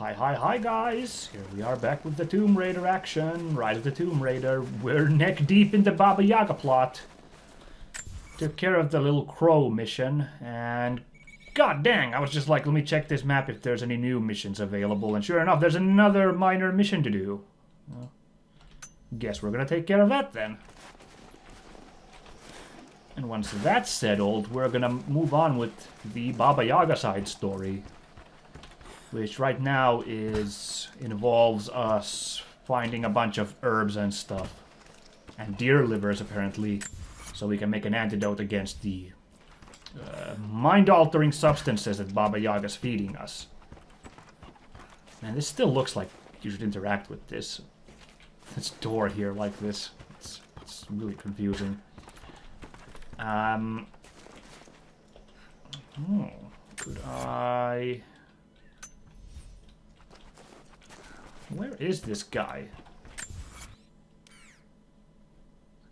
Hi guys! Here we are back with the Tomb Raider action. Rise of the Tomb Raider. We're neck deep in the Baba Yaga plot. Took care of the little crow mission, and god dang, I was just like, let me check this map if there's any new missions available, and sure enough, there's another minor mission to do. Well, guess we're gonna take care of that then. And once that's settled, we're gonna move on with the Baba Yaga side story. Which right now involves us finding a bunch of herbs and stuff. And deer livers, apparently. So we can make an antidote against the mind-altering substances that Baba Yaga's feeding us. Man, this still looks like you should interact with this door here like this. It's really confusing. Could I... Where is this guy?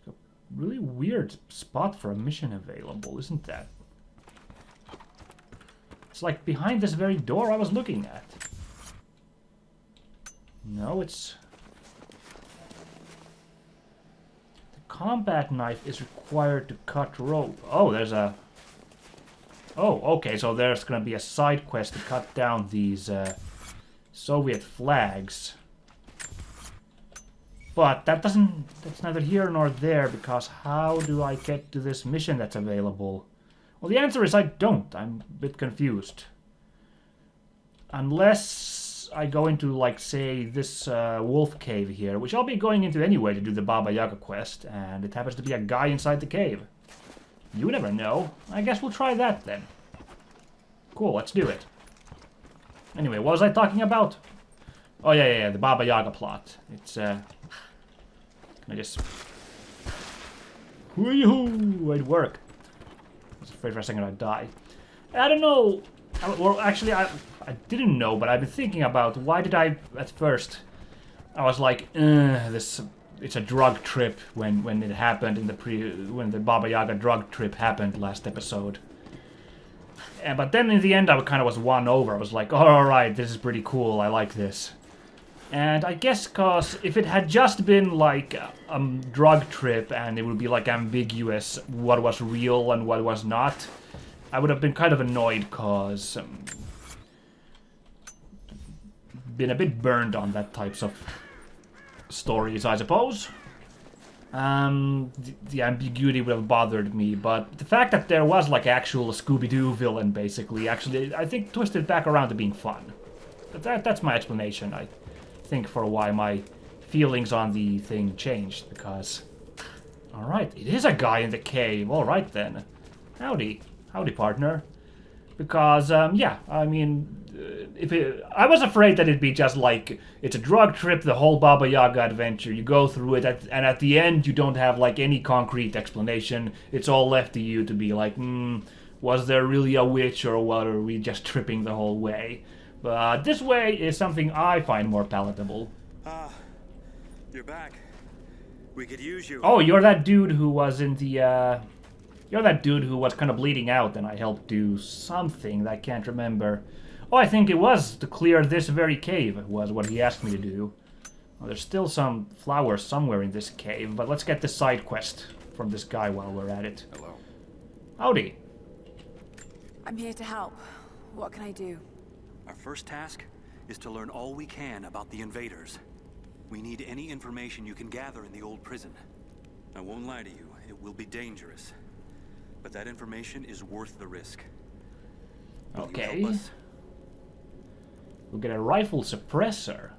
Like a really weird spot for a mission available, isn't that? It's like behind this very door I was looking at. No, it's... The combat knife is required to cut rope. Oh, there's a... Oh, okay, so there's gonna be a side quest to cut down these Soviet flags. But that's neither here nor there, because how do I get to this mission that's available? Well, the answer is I don't. I'm a bit confused. Unless I go into, like, say, this wolf cave here, which I'll be going into anyway to do the Baba Yaga quest, and it happens to be a guy inside the cave. You never know. I guess we'll try that then. Cool, let's do it. Anyway, what was I talking about? Oh, yeah, the Baba Yaga plot. It's, Can I just... Whee-hoo! It worked. I was afraid for a second I'd die. I don't know... Well, actually, I didn't know, but I've been thinking about why did I, at first... I was like, it's a drug trip when it happened in the when the Baba Yaga drug trip happened last episode. But then in the end I kind of was won over. I was like, alright, this is pretty cool, I like this. And I guess cause if it had just been like a drug trip and it would be like ambiguous what was real and what was not, I would have been kind of annoyed cause been a bit burned on that types of stories, I suppose. The ambiguity would have bothered me, but the fact that there was like actual Scooby-Doo villain basically actually I think twisted back around to being fun. But that's my explanation, I think, for why my feelings on the thing changed, because alright, it is a guy in the cave, alright then. Howdy partner. Because yeah, I mean, I was afraid that it'd be just like, it's a drug trip, the whole Baba Yaga adventure, you go through it, and at the end you don't have like any concrete explanation, it's all left to you to be like, was there really a witch, or what, are we just tripping the whole way? But this way is something I find more palatable. You're back. We could use you. Oh, you're that dude who was in the, you're that dude who was kind of bleeding out and I helped do something that I can't remember. Oh, I think it was to clear this very cave, was what he asked me to do. Well, there's still some flowers somewhere in this cave, but let's get this side quest from this guy while we're at it. Hello. Howdy. I'm here to help. What can I do? Our first task is to learn all we can about the invaders. We need any information you can gather in the old prison. I won't lie to you, it will be dangerous. But that information is worth the risk. Will you Okay. help us? We'll get a rifle suppressor.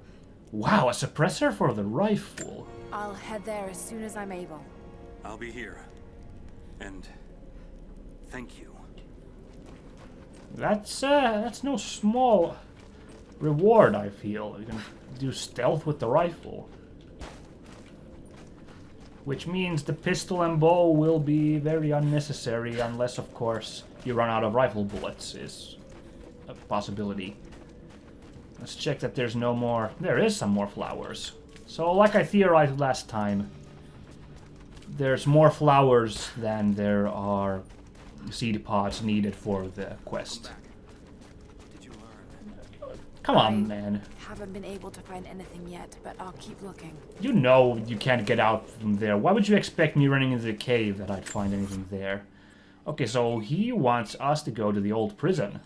Wow, a suppressor for the rifle. I'll head there as soon as I'm able. I'll be here. And thank you. That's no small reward, I feel. You can do stealth with the rifle. Which means the pistol and bow will be very unnecessary, unless, of course, you run out of rifle bullets, is a possibility. Let's check that there's no more... There is some more flowers. So, like I theorized last time, there's more flowers than there are seed pods needed for the quest. Did you learn? Come on, man. Haven't been able to find anything yet, but I'll keep looking. You know you can't get out from there. Why would you expect me running into the cave that I'd find anything there? Okay, so he wants us to go to the old prison.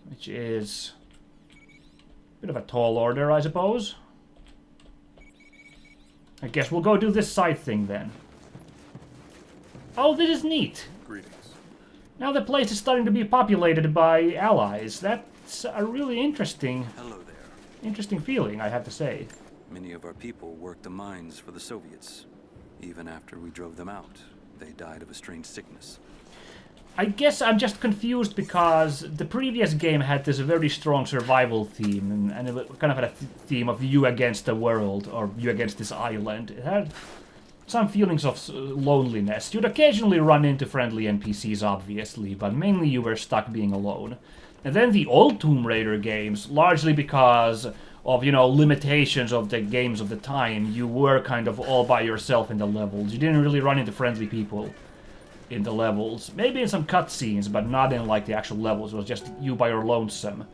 Which is a bit of a tall order, I suppose. I guess we'll go do this side thing then. Oh, this is neat. Greetings. Now the place is starting to be populated by allies. That's a really interesting Hello there. interesting feeling, I have to say. Many of our people worked the mines for the Soviets. Even after we drove them out, they died of a strange sickness. I guess I'm just confused because the previous game had this very strong survival theme, and it kind of had a theme of you against the world, or you against this island. It had some feelings of loneliness. You'd occasionally run into friendly NPCs, obviously, but mainly you were stuck being alone. And then the old Tomb Raider games, largely because of, you know, limitations of the games of the time, you were kind of all by yourself in the levels. You didn't really run into friendly people in the levels. Maybe in some cutscenes, but not in, like, the actual levels. It was just you by your lonesome.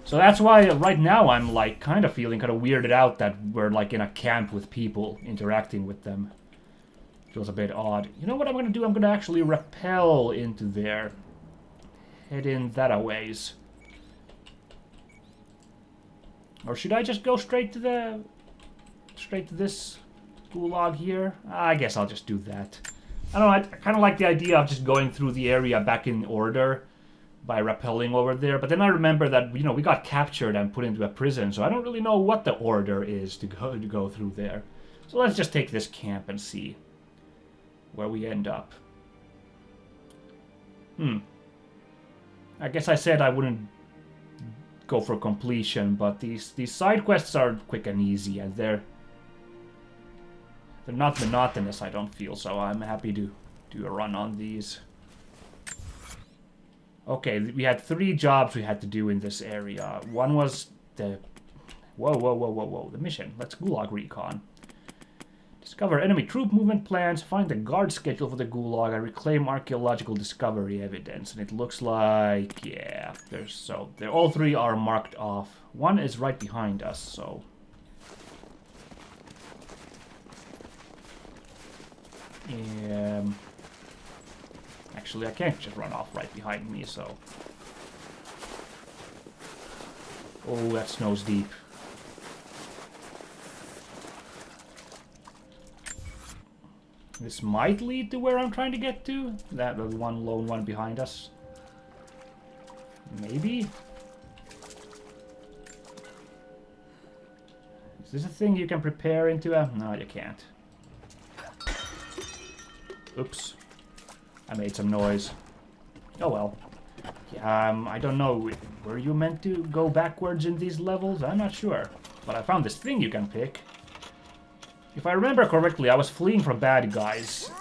So that's why right now I'm, like, kind of feeling kind of weirded out that we're, like, in a camp with people, interacting with them. Feels a bit odd. You know what I'm gonna do? I'm gonna actually rappel into there. Head in that a ways. Or should I just go straight to this gulag here? I guess I'll just do that. I don't know, I kind of like the idea of just going through the area back in order by rappelling over there, but then I remember that, you know, we got captured and put into a prison, so I don't really know what the order is to go through there. So let's just take this camp and see where we end up. I guess I said I wouldn't go for completion, but these side quests are quick and easy, and they're not monotonous, I don't feel, so I'm happy to do a run on these. Okay, we had 3 jobs we had to do in this area. One was the... Whoa, the mission. Let's Gulag recon. Discover enemy troop movement plans, find the guard schedule for the Gulag, and reclaim archaeological discovery evidence. And it looks like, yeah, they're all 3 are marked off. One is right behind us, so... Actually, I can't just run off right behind me, so... Oh, that snow's deep. This might lead to where I'm trying to get to. That one lone one behind us. Maybe? Is this a thing you can prepare into a... No, you can't. Oops. I made some noise. Oh well. Yeah, I don't know. Were you meant to go backwards in these levels? I'm not sure. But I found this thing you can pick. If I remember correctly, I was fleeing from bad guys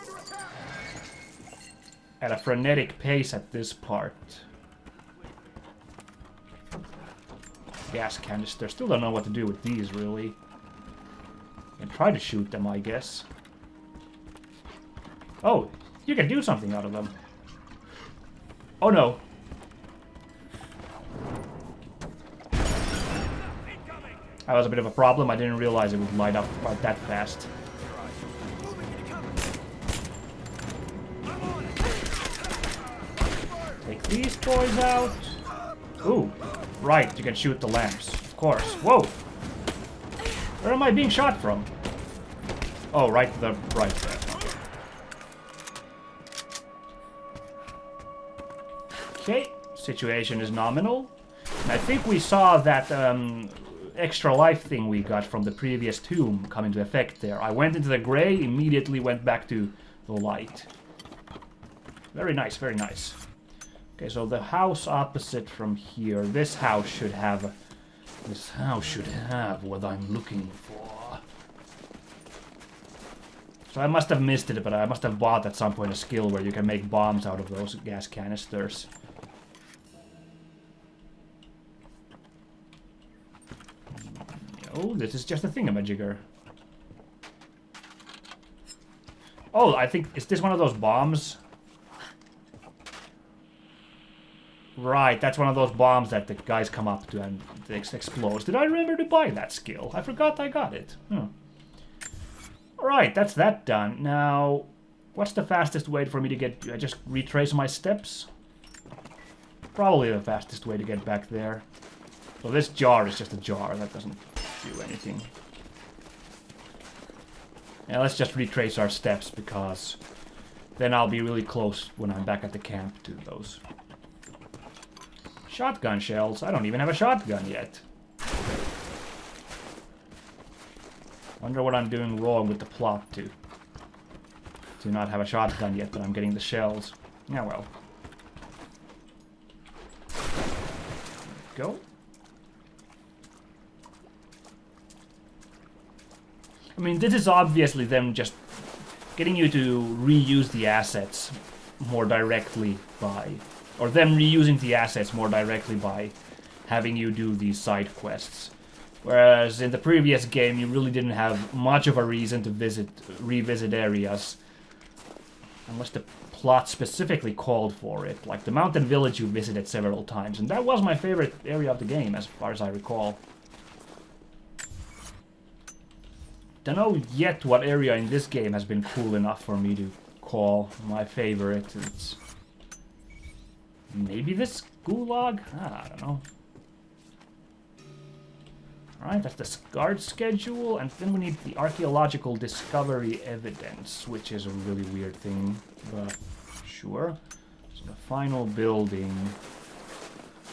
at a frenetic pace at this part. Gas canister. Still don't know what to do with these, really. And try to shoot them, I guess. Oh, you can do something out of them. Oh no. That was a bit of a problem. I didn't realize it would light up quite that fast. Take these boys out. Ooh, right, you can shoot the lamps. Of course. Whoa! Where am I being shot from? Oh, right to the right there. Okay, situation is nominal. And I think we saw that extra life thing we got from the previous tomb come into effect there. I went into the gray, immediately went back to the light. Very nice, very nice. Okay, so the house opposite from here, this house should have what I'm looking for. So I must have missed it, but I must have bought at some point a skill where you can make bombs out of those gas canisters. Oh, this is just a thingamajigger. Oh, I think... Is this one of those bombs? Right, that's one of those bombs that the guys come up to and it explodes. Did I remember to buy that skill? I forgot I got it. Alright, that's that done. Now, what's the fastest way for me to get... I just retrace my steps? Probably the fastest way to get back there. So this jar is just a jar. That doesn't do anything. Yeah, let's just retrace our steps because then I'll be really close when I'm back at the camp to those. Shotgun shells? I don't even have a shotgun yet. Wonder what I'm doing wrong with the plot to not have a shotgun yet, but I'm getting the shells. Yeah, well. Go. I mean, this is obviously them just getting you to reuse the assets more directly by... Or them reusing the assets more directly by having you do these side quests. Whereas in the previous game, you really didn't have much of a reason to revisit areas. Unless the plot specifically called for it. Like the mountain village you visited several times. And that was my favorite area of the game, as far as I recall. Don't know yet what area in this game has been cool enough for me to call my favorite. It's... maybe this gulag? I don't know. Alright, that's the guard schedule, and then we need the archaeological discovery evidence, which is a really weird thing, but sure. So the final building.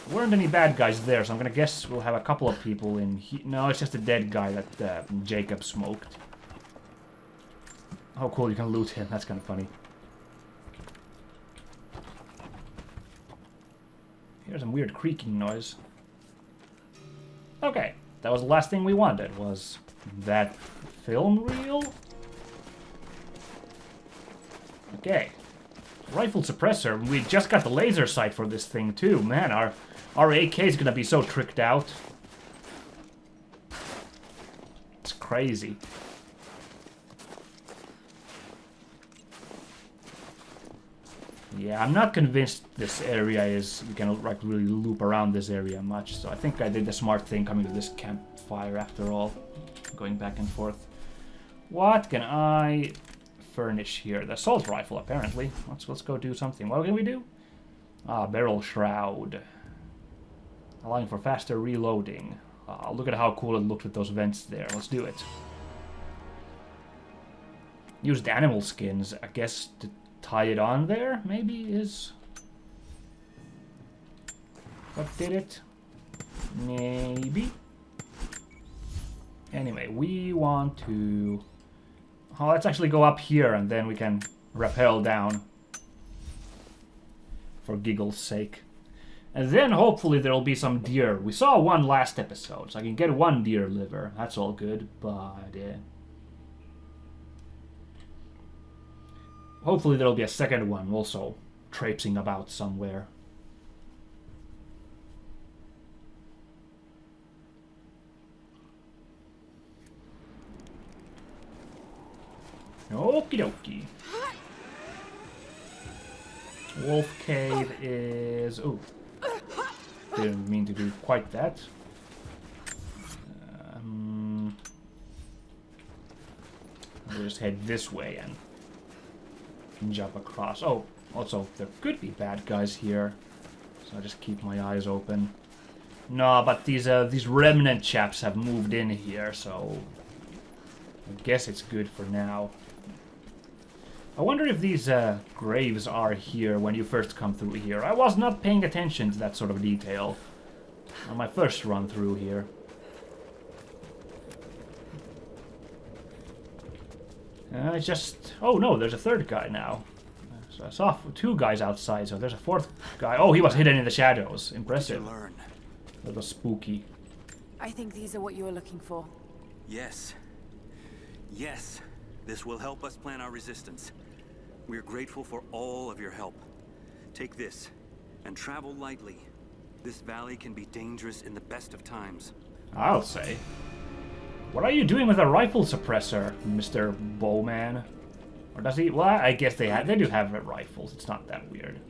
There weren't any bad guys there, so I'm gonna guess we'll have a couple of people in here. No, it's just a dead guy that Jacob smoked. Oh cool, you can loot him, that's kind of funny. Here's some weird creaking noise. Okay, that was the last thing we wanted, was that film reel? Okay. Rifle suppressor. We just got the laser sight for this thing too. Man, our AK is gonna be so tricked out. It's crazy. Yeah, I'm not convinced this area is... you can like really loop around this area much, so I think I did the smart thing coming to this campfire after all. Going back and forth. What can I furnish here? The assault rifle, apparently. Let's go do something. What can we do? Barrel shroud. Allowing for faster reloading. Look at how cool it looked with those vents there. Let's do it. Used animal skins, I guess, to tie it on there, maybe, is... what did it? Maybe. Anyway, we want to... oh, let's actually go up here and then we can rappel down. For giggle's sake. And then hopefully there'll be some deer. We saw one last episode, so I can get one deer liver. That's all good, but... hopefully there'll be a second one also traipsing about somewhere. Okie dokie. Wolf cave is... ooh. Didn't mean to do quite that. We'll just head this way and jump across. Oh, also, there could be bad guys here. So I'll just keep my eyes open. No, but these remnant chaps have moved in here, so... I guess it's good for now. I wonder if these graves are here when you first come through here. I was not paying attention to that sort of detail on my first run through here. It's just... oh no, there's a third guy now. So I saw two guys outside, so there's a fourth guy. Oh, he was hidden in the shadows. Impressive. That was spooky. I think these are what you were looking for. Yes. Yes. This will help us plan our resistance. We're grateful for all of your help. Take this, and travel lightly. This valley can be dangerous in the best of times. I'll say. What are you doing with a rifle suppressor, Mr. Bowman? Or does he... well, I guess they do have rifles. It's not that weird.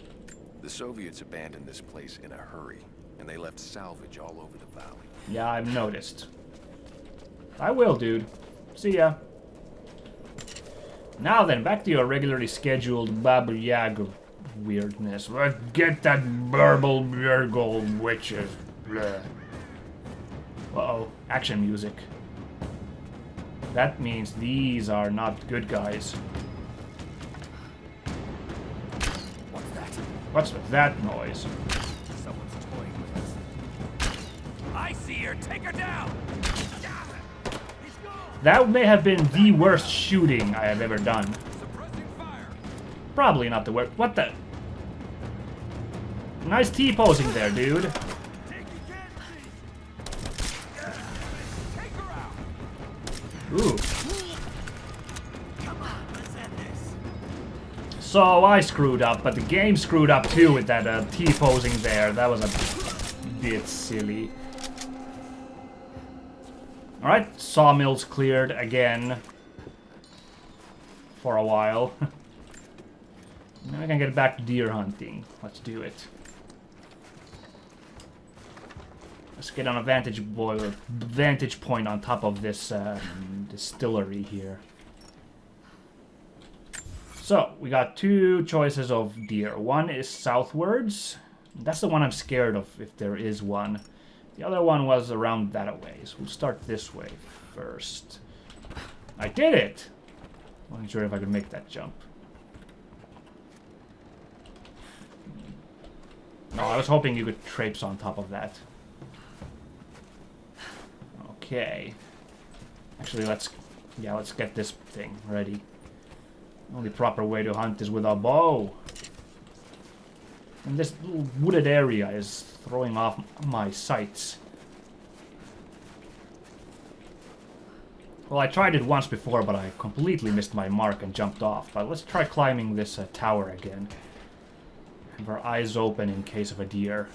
The Soviets abandoned this place in a hurry, and they left salvage all over the valley. Yeah, I've noticed. I will, dude. See ya. Now then, back to your regularly scheduled Baba Yaga weirdness. Let's get that burble burgle witches. Blah. Uh-oh, action music. That means these are not good guys. What's that? What's that noise? Someone's toying with us. I see her. Take her down. He's gone. That may have been the worst shooting I have ever done. Suppressing fire. Probably not the worst. What the? Nice T-posing there, dude. Taking casualties. Take her out. Ooh. Come on, let's end this. So I screwed up, but the game screwed up too with that T-posing there. That was a bit silly. Alright, sawmills cleared again. For a while. Now I can get back to deer hunting. Let's do it. Let's get on a vantage point on top of this distillery here. So, we got two choices of deer. One is southwards. That's the one I'm scared of, if there is one. The other one was around that way, so we'll start this way first. I did it! Wasn't sure if I could make that jump. No, I was hoping you could traipse on top of that. Okay. Actually, let's get this thing ready. The only proper way to hunt is with a bow. And this little wooded area is throwing off my sights. Well, I tried it once before, but I completely missed my mark and jumped off. But let's try climbing this tower again. Have our eyes open in case of a deer.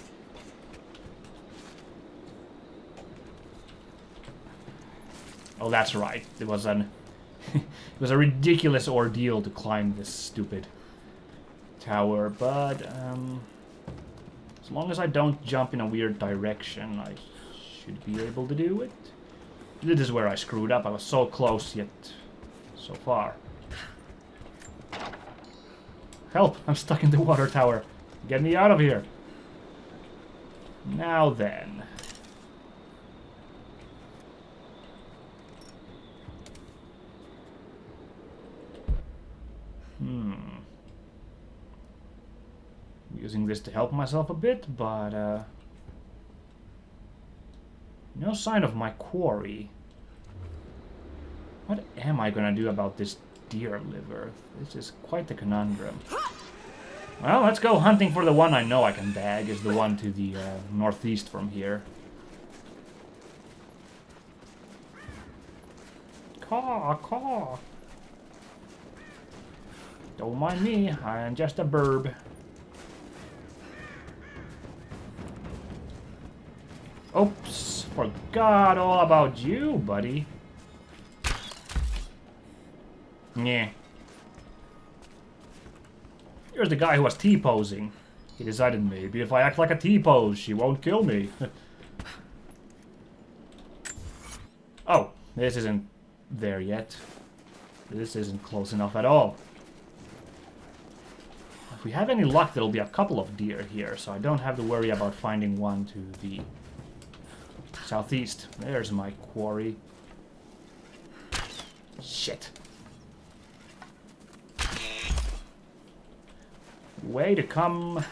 Oh, that's right. It was an it was a ridiculous ordeal to climb this stupid tower, but as long as I don't jump in a weird direction, I should be able to do it. This is where I screwed up. I was so close, yet so far. Help! I'm stuck in the water tower. Get me out of here. Now then. Using this to help myself a bit, but no sign of my quarry. What am I gonna do about this deer liver? This is quite the conundrum. Well, let's go hunting for the one I know I can bag, is the one to the northeast from here. Caw, caw. Don't mind me, I am just a burb. Oops, forgot all about you, buddy. Yeah. Here's the guy who was T-posing. He decided maybe if I act like a T-pose, she won't kill me. Oh, this isn't there yet. This isn't close enough at all. If we have any luck, there'll be a couple of deer here, so I don't have to worry about finding one to the southeast. There's my quarry. Shit. Way to come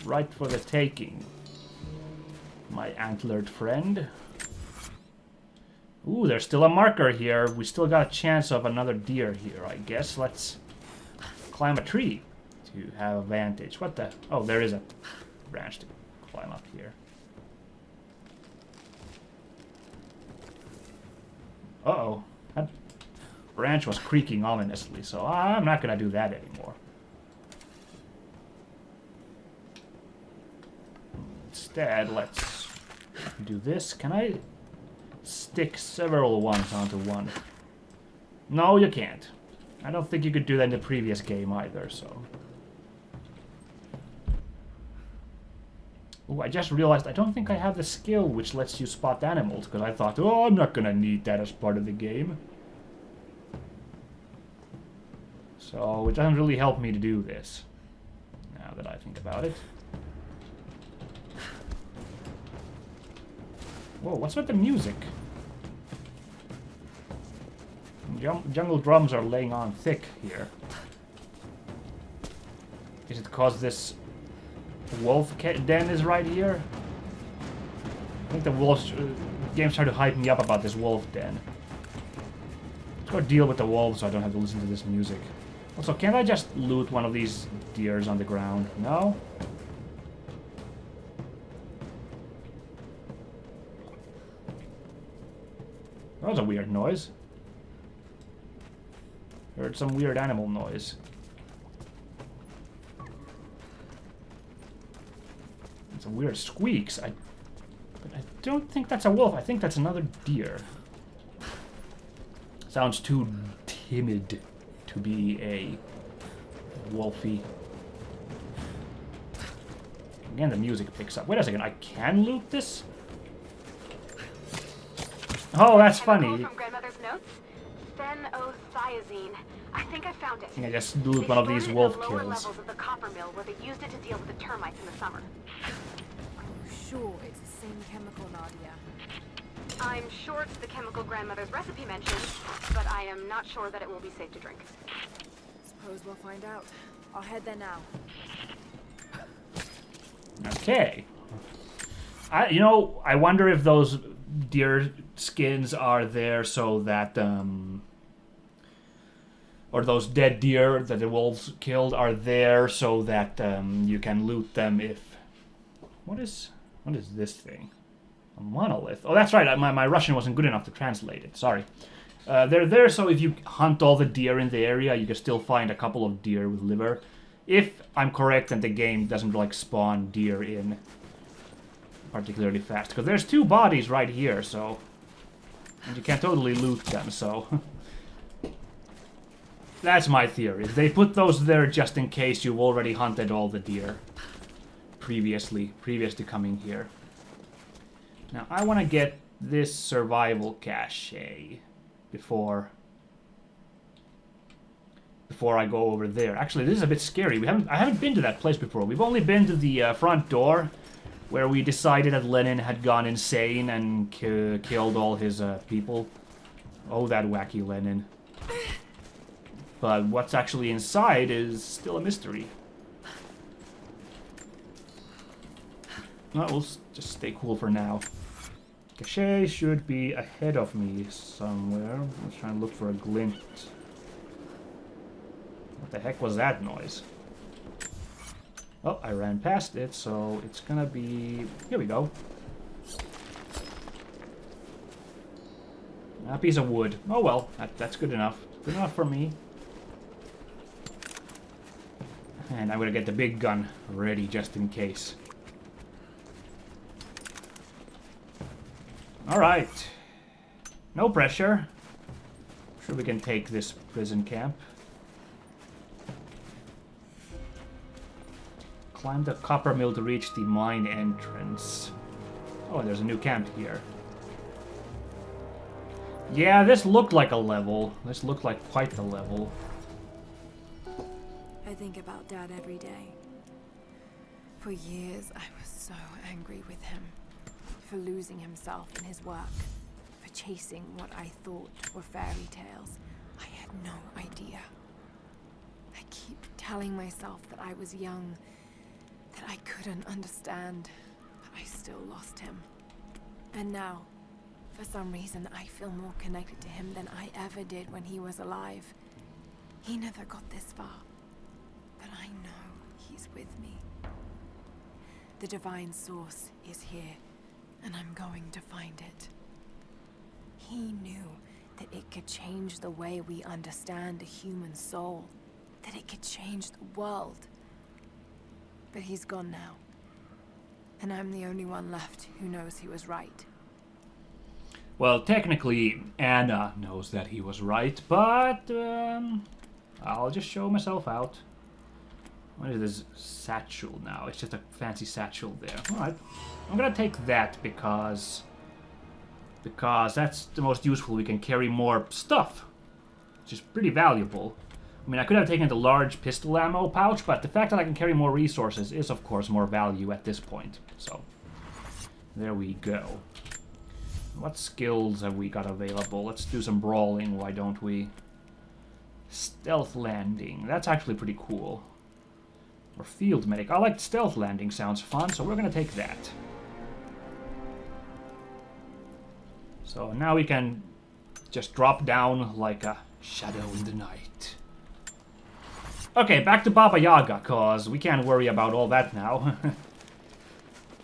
right for the taking, my antlered friend. Ooh, there's still a marker here. We still got a chance of another deer here, I guess. Let's climb a tree to have a vantage. What the? Oh, there is a branch to climb up here. Uh-oh. That branch was creaking ominously, so I'm not gonna do that anymore. Instead, let's do this. Can I stick several ones onto one? No, you can't. I don't think you could do that in the previous game either, so... Oh, I just realized I don't think I have the skill which lets you spot animals, because I thought, oh, I'm not gonna need that as part of the game. So it doesn't really help me to do this, now that I think about it. Whoa, what's with the music? Jungle drums are laying on thick here. Is it because this wolf den is right here? I think the wolves... game's trying to hype me up about this wolf den. Let's go deal with the wolves so I don't have to listen to this music. Also, can't I just loot one of these deers on the ground? No? That was a weird noise. Heard some weird animal noise. Some weird squeaks. But I don't think that's a wolf. I think that's another deer. Sounds too timid to be a wolfy. Again, the music picks up. Wait a second. I can loot this? Oh, that's funny. From grandmother's notes. Phenothiazine. I think I found it. I think I just loot one of these wolf lower kills. levels of the copper mill where they used it to deal with the termites in the summer. Sure, it's the same chemical, Nadia. I'm sure it's the chemical grandmother's recipe mentioned, but I am not sure that it will be safe to drink. Suppose we'll find out. I'll head there now. Okay. I wonder if those deer skins are there so that, or those dead deer that the wolves killed are there so that you can loot them if... What is this thing? A monolith. Oh, that's right. My Russian wasn't good enough to translate it. Sorry. They're there so if you hunt all the deer in the area, you can still find a couple of deer with liver. If I'm correct and the game doesn't like spawn deer in particularly fast. Because there's two bodies right here, so... And you can totally loot them, so... That's my theory. They put those there just in case you've already hunted all the deer previous to coming here. Now, I want to get this survival cache before I go over there. Actually, this is a bit scary. I haven't been to that place before. We've only been to the front door, where we decided that Lenin had gone insane and killed all his people. Oh, that wacky Lenin. But what's actually inside is still a mystery. Well, we'll just stay cool for now. Cache should be ahead of me somewhere. Let's try and look for a glint. What the heck was that noise? Oh, I ran past it, so it's gonna be... Here we go. A piece of wood. Oh well, that's good enough. Good enough for me. And I'm gonna get the big gun ready just in case. Alright. No pressure. Sure we can take this prison camp. Climb the copper mill to reach the mine entrance. Oh, there's a new camp here. Yeah, this looked like a level. This looked like quite the level. I think about Dad every day. For years, I was so angry with him. For losing himself in his work. For chasing what I thought were fairy tales. I had no idea. I keep telling myself that I was young, that I couldn't understand, but I still lost him. And now, for some reason, I feel more connected to him than I ever did when he was alive. He never got this far, but I know he's with me. The divine source is here, and I'm going to find it. He knew that it could change the way we understand a human soul, that it could change the world. But he's gone now, and I'm the only one left who knows he was right. Well, technically, Anna knows that he was right, but I'll just show myself out. What is this satchel now? It's just a fancy satchel there. Alright. I'm gonna take that because that's the most useful. We can carry more stuff, which is pretty valuable. I mean, I could have taken the large pistol ammo pouch, but the fact that I can carry more resources is, of course, more value at this point. So, there we go. What skills have we got available? Let's do some brawling, why don't we? Stealth landing. That's actually pretty cool. Or field medic. I like stealth landing, sounds fun, so we're gonna take that. So now we can just drop down like a shadow in the night. Okay, back to Baba Yaga, cause we can't worry about all that now.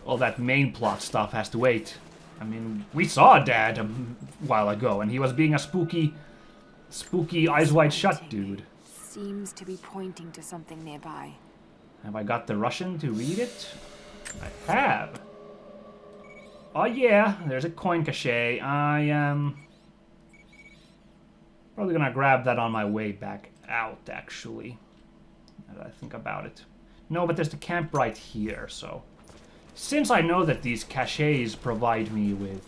All that main plot stuff has to wait. I mean, we saw Dad a while ago, and he was being a spooky eyes wide shut dude. Seems to be pointing to something nearby. Have I got the Russian to read it? I have. Oh yeah, there's a coin cache. I am probably gonna grab that on my way back out, actually. Now that I think about it. No, but there's the camp right here, so... Since I know that these caches provide me with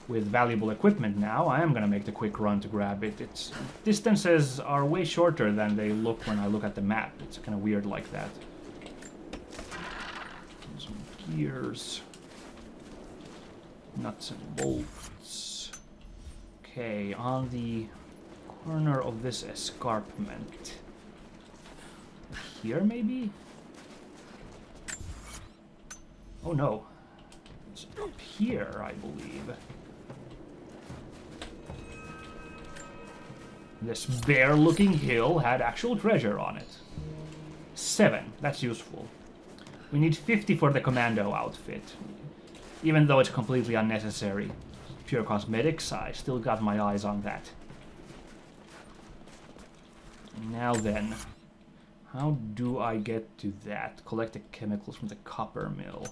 valuable equipment now, I am gonna make the quick run to grab it. Its distances are way shorter than they look when I look at the map. It's kind of weird like that. Some gears. Nuts and bolts. Okay, on the corner of this escarpment. Here, maybe? Oh no. It's up here, I believe. This bare-looking hill had actual treasure on it. 7, that's useful. We need 50 for the commando outfit. Even though it's completely unnecessary. Pure cosmetics, I still got my eyes on that. Now then, how do I get to that? Collect the chemicals from the copper mill.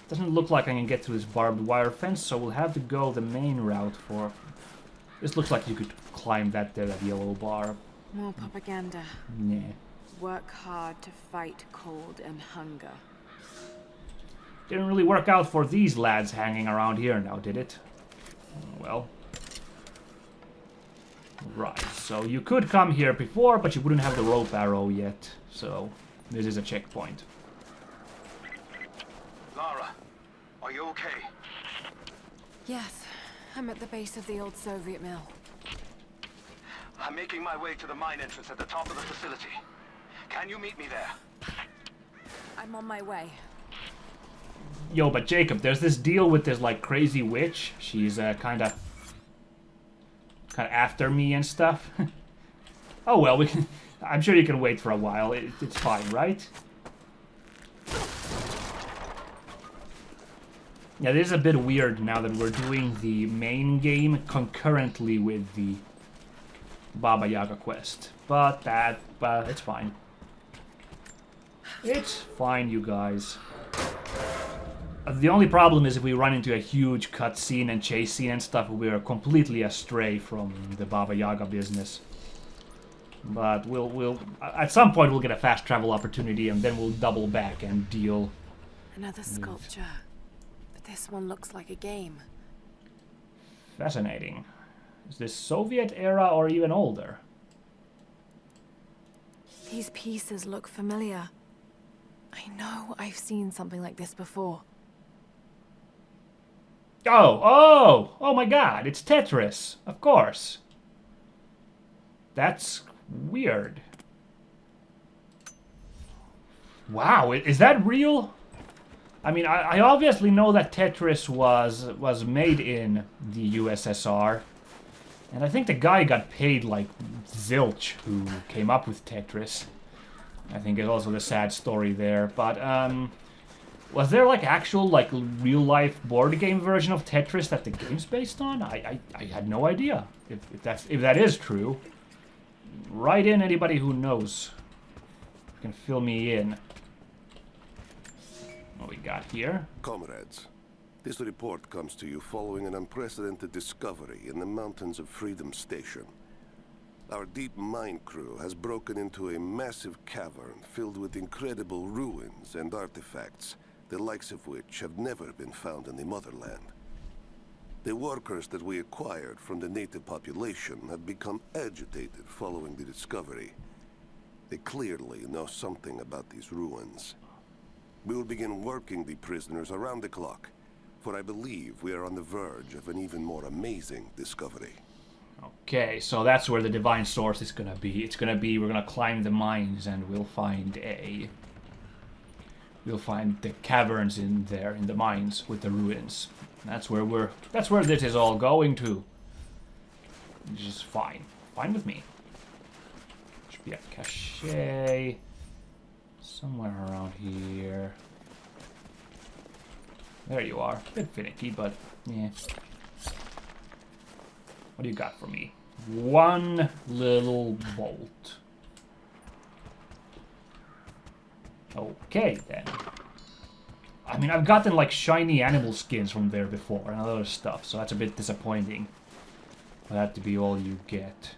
Doesn't look like I can get through this barbed wire fence, so we'll have to go the main route for... This looks like you could climb that there, that yellow bar. More propaganda. Yeah. Work hard to fight cold and hunger. Didn't really work out for these lads hanging around here now, did it? Well. Right, so you could come here before, but you wouldn't have the rope arrow yet. So, this is a checkpoint. Lara, are you okay? Yes, I'm at the base of the old Soviet mill. I'm making my way to the mine entrance at the top of the facility. Can you meet me there? I'm on my way. Yo, but Jacob, there's this deal with this, like, crazy witch. She's, kind of after me and stuff. Oh, well, we can... I'm sure you can wait for a while. It's fine, right? Yeah, this is a bit weird now that we're doing the main game concurrently with the Baba Yaga quest. But it's fine. It's fine, you guys. The only problem is if we run into a huge cutscene and chase scene and stuff, we're completely astray from the Baba Yaga business. But we'll at some point we'll get a fast travel opportunity, and then we'll double back and deal. Another sculpture. But this one looks like a game. Fascinating. Is this Soviet era or even older? These pieces look familiar. I know I've seen something like this before. Oh my god, it's Tetris, of course. That's weird. Wow, is that real? I mean, I obviously know that Tetris was made in the USSR. And I think the guy got paid like zilch who came up with Tetris. I think it's also the sad story there, but was there like actual like real life board game version of Tetris that the game's based on? I had no idea if that is true. Write in anybody who knows. You can fill me in. What we got here? Comrades, this report comes to you following an unprecedented discovery in the mountains of Freedom Station. Our deep mine crew has broken into a massive cavern filled with incredible ruins and artifacts, the likes of which have never been found in the motherland. The workers that we acquired from the native population have become agitated following the discovery. They clearly know something about these ruins. We will begin working the prisoners around the clock, for I believe we are on the verge of an even more amazing discovery. Okay, so that's where the divine source is gonna be. It's gonna be, we're gonna climb the mines and we'll find the caverns in there, in the mines with the ruins. That's where this is all going to. Which is fine. Fine with me. Should be a cache somewhere around here. There you are. A bit finicky, but yeah. What do you got for me? One little bolt. Okay, then. I mean, I've gotten, like, shiny animal skins from there before and other stuff, so that's a bit disappointing for that to be all you get.